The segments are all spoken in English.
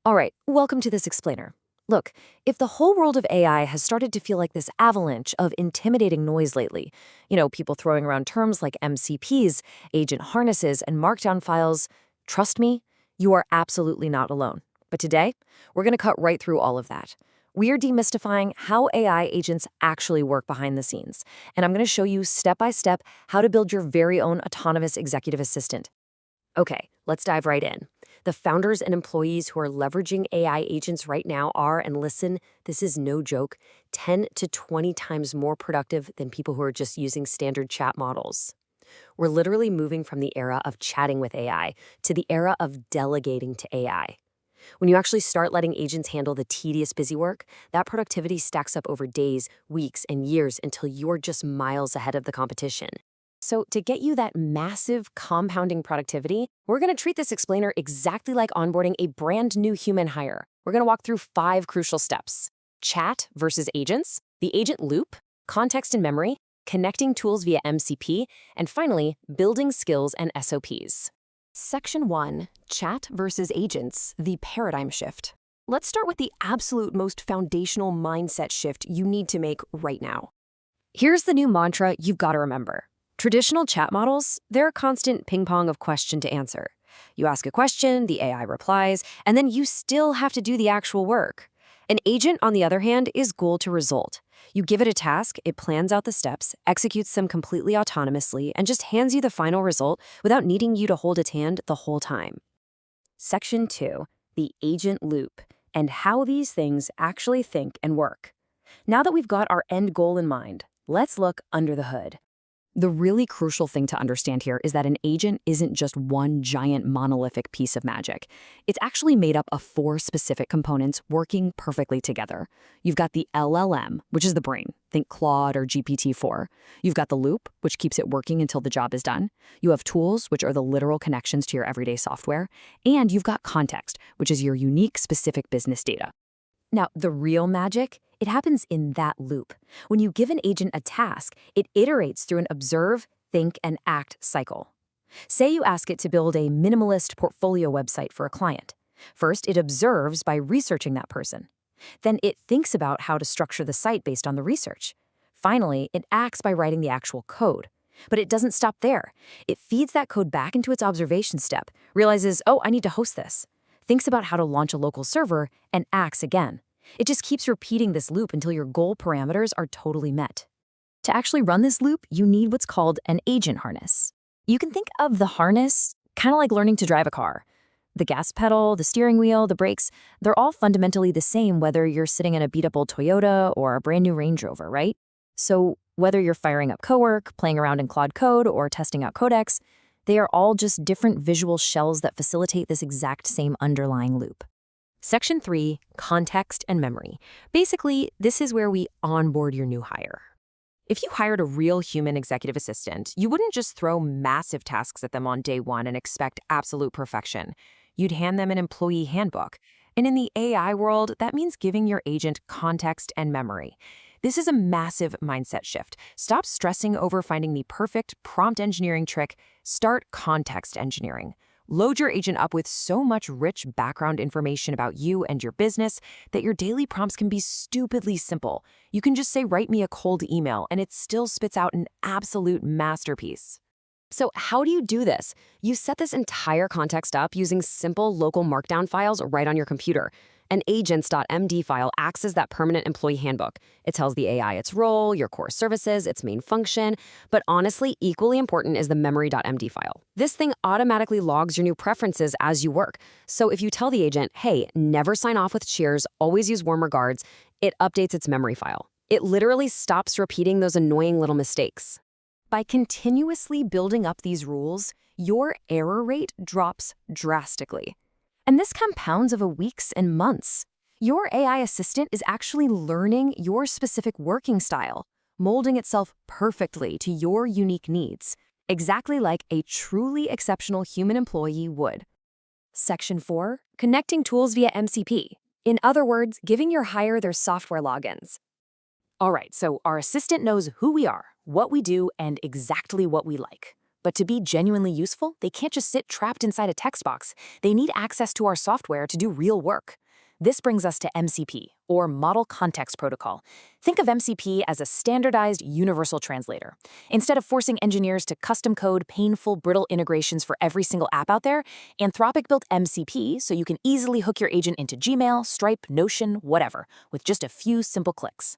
All right, welcome to this explainer. Look, if the whole world of AI has started to feel like this avalanche of intimidating noise lately, people throwing around terms like MCPs, agent harnesses, and markdown files, trust me, you are absolutely not alone. But today, we're going to cut right through all of that. We are demystifying how AI agents actually work behind the scenes, and I'm going to show you step by step how to build your very own autonomous executive assistant. Okay, let's dive right in. The founders and employees who are leveraging AI agents right now are, and listen, this is no joke, 10 to 20 times more productive than people who are just using standard chat models. We're literally moving from the era of chatting with AI to the era of delegating to AI. When you actually start letting agents handle the tedious busy work, that productivity stacks up over days, weeks, and years until you're just miles ahead of the competition. So to get you that massive compounding productivity, we're going to treat this explainer exactly like onboarding a brand new human hire. We're going to walk through 5 crucial steps: chat versus agents, the agent loop, context and memory, connecting tools via MCP, and finally, building skills and SOPs. Section 1, Chat versus Agents, the paradigm shift. Let's start with the absolute most foundational mindset shift you need to make right now. Here's the new mantra you've got to remember. Traditional chat models, they're a constant ping pong of question to answer. You ask a question, the AI replies, and then you still have to do the actual work. An agent, on the other hand, is goal to result. You give it a task, it plans out the steps, executes them completely autonomously, and just hands you the final result without needing you to hold its hand the whole time. Section 2, the agent loop, and how these things actually think and work. Now that we've got our end goal in mind, let's look under the hood. The really crucial thing to understand here is that an agent isn't just one giant monolithic piece of magic. It's actually made up of 4 specific components working perfectly together. You've got the LLM, which is the brain. Think Claude or GPT-4. You've got the loop, which keeps it working until the job is done. You have tools, which are the literal connections to your everyday software. And you've got context, which is your unique, specific business data. Now, the real magic, it happens in that loop. When you give an agent a task, it iterates through an observe, think, and act cycle. Say you ask it to build a minimalist portfolio website for a client. First, it observes by researching that person. Then it thinks about how to structure the site based on the research. Finally, it acts by writing the actual code. But it doesn't stop there. It feeds that code back into its observation step, realizes, oh, I need to host this, thinks about how to launch a local server, and acts again. It just keeps repeating this loop until your goal parameters are totally met. To actually run this loop, you need what's called an agent harness. You can think of the harness kind of like learning to drive a car. The gas pedal, the steering wheel, the brakes, they're all fundamentally the same whether you're sitting in a beat-up old Toyota or a brand new Range Rover, right? So whether you're firing up Cowork, playing around in Claude Code, or testing out Codex, they are all just different visual shells that facilitate this exact same underlying loop. Section 3, Context and Memory. Basically, this is where we onboard your new hire. If you hired a real human executive assistant, you wouldn't just throw massive tasks at them on day 1 and expect absolute perfection. You'd hand them an employee handbook. And in the AI world, that means giving your agent context and memory. This is a massive mindset shift. Stop stressing over finding the perfect prompt engineering trick. Start context engineering. Load your agent up with so much rich background information about you and your business that your daily prompts can be stupidly simple. You can just say, write me a cold email, and it still spits out an absolute masterpiece. So how do you do this? You set this entire context up using simple local markdown files right on your computer. An agents.md file acts as that permanent employee handbook. It tells the AI its role, your core services, its main function, but honestly, equally important is the memory.md file. This thing automatically logs your new preferences as you work. So if you tell the agent, hey, never sign off with cheers, always use warm regards, it updates its memory file. It literally stops repeating those annoying little mistakes. By continuously building up these rules, your error rate drops drastically. And this compounds over weeks and months. Your AI assistant is actually learning your specific working style, molding itself perfectly to your unique needs, exactly like a truly exceptional human employee would. Section 4, Connecting tools via MCP. In other words, giving your hire their software logins. All right, so our assistant knows who we are, what we do, and exactly what we like. But to be genuinely useful, they can't just sit trapped inside a text box. They need access to our software to do real work. This brings us to MCP, or Model Context Protocol. Think of MCP as a standardized universal translator. Instead of forcing engineers to custom code painful, brittle integrations for every single app out there, Anthropic built MCP so you can easily hook your agent into Gmail, Stripe, Notion, whatever, with just a few simple clicks.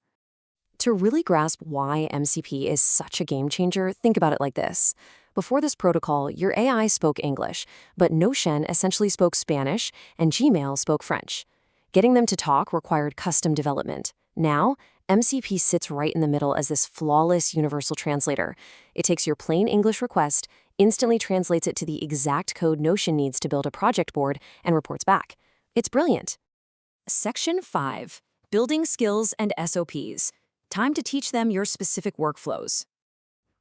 To really grasp why MCP is such a game changer, think about it like this. Before this protocol, your AI spoke English, but Notion essentially spoke Spanish and Gmail spoke French. Getting them to talk required custom development. Now, MCP sits right in the middle as this flawless universal translator. It takes your plain English request, instantly translates it to the exact code Notion needs to build a project board, and reports back. It's brilliant. Section 5. Building Skills and SOPs. Time to teach them your specific workflows.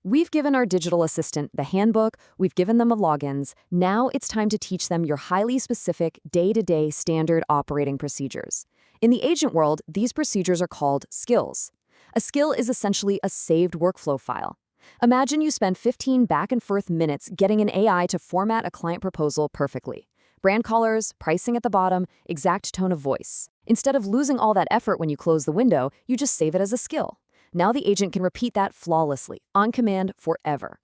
We've given our digital assistant the handbook, we've given them the logins. Now it's time to teach them your highly specific, day-to-day standard operating procedures. In the agent world, these procedures are called skills. A skill is essentially a saved workflow file. Imagine you spend 15 back-and-forth minutes getting an AI to format a client proposal perfectly. Brand colors, pricing at the bottom, exact tone of voice. Instead of losing all that effort when you close the window, you just save it as a skill. Now the agent can repeat that flawlessly, on command, forever.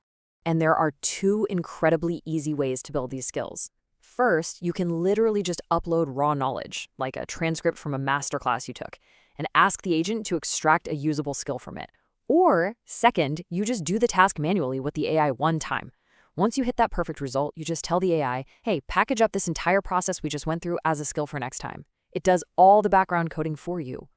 And there are 2 incredibly easy ways to build these skills. First, you can literally just upload raw knowledge, like a transcript from a masterclass you took, and ask the agent to extract a usable skill from it. Or, second, you just do the task manually with the AI one time. Once you hit that perfect result, you just tell the AI, hey, package up this entire process we just went through as a skill for next time. It does all the background coding for you.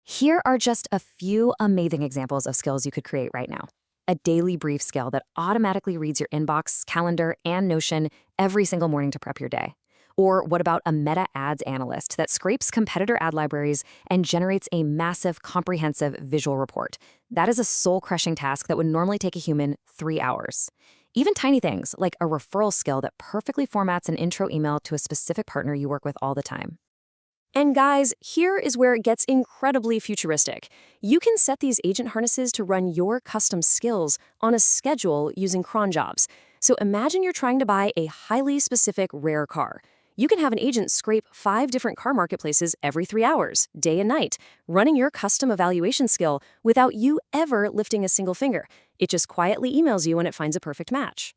Here are just a few amazing examples of skills you could create right now. A daily brief skill that automatically reads your inbox, calendar, and Notion every single morning to prep your day. Or what about a Meta Ads analyst that scrapes competitor ad libraries and generates a massive, comprehensive visual report? That is a soul-crushing task that would normally take a human 3 hours. Even tiny things like a referral skill that perfectly formats an intro email to a specific partner you work with all the time. And guys, here is where it gets incredibly futuristic. You can set these agent harnesses to run your custom skills on a schedule using cron jobs. So imagine you're trying to buy a highly specific rare car. You can have an agent scrape 5 different car marketplaces every 3 hours, day and night, running your custom evaluation skill without you ever lifting a single finger. It just quietly emails you when it finds a perfect match.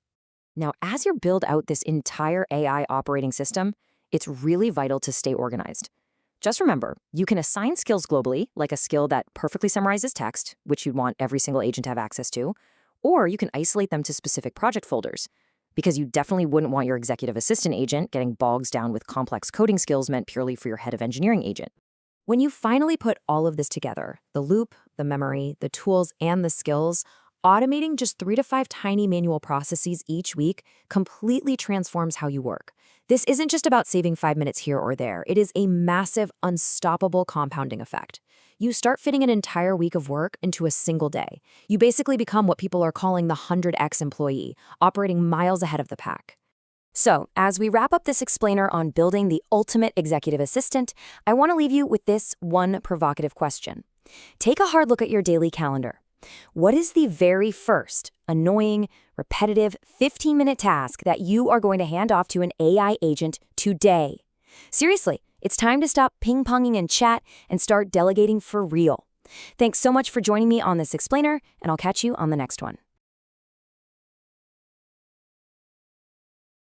Now, as you build out this entire AI operating system, it's really vital to stay organized. Just remember, you can assign skills globally, like a skill that perfectly summarizes text, which you'd want every single agent to have access to, or you can isolate them to specific project folders, because you definitely wouldn't want your executive assistant agent getting bogged down with complex coding skills meant purely for your head of engineering agent. When you finally put all of this together, the loop, the memory, the tools, and the skills, automating just 3 to 5 tiny manual processes each week completely transforms how you work. This isn't just about saving 5 minutes here or there. It is a massive, unstoppable compounding effect. You start fitting an entire week of work into a single day. You basically become what people are calling the 100x employee, operating miles ahead of the pack. So, as we wrap up this explainer on building the ultimate executive assistant, I want to leave you with this one provocative question. Take a hard look at your daily calendar. What is the very first, annoying, repetitive 15-minute task that you are going to hand off to an AI agent today? Seriously, it's time to stop ping-ponging in chat and start delegating for real. Thanks so much for joining me on this explainer, and I'll catch you on the next one.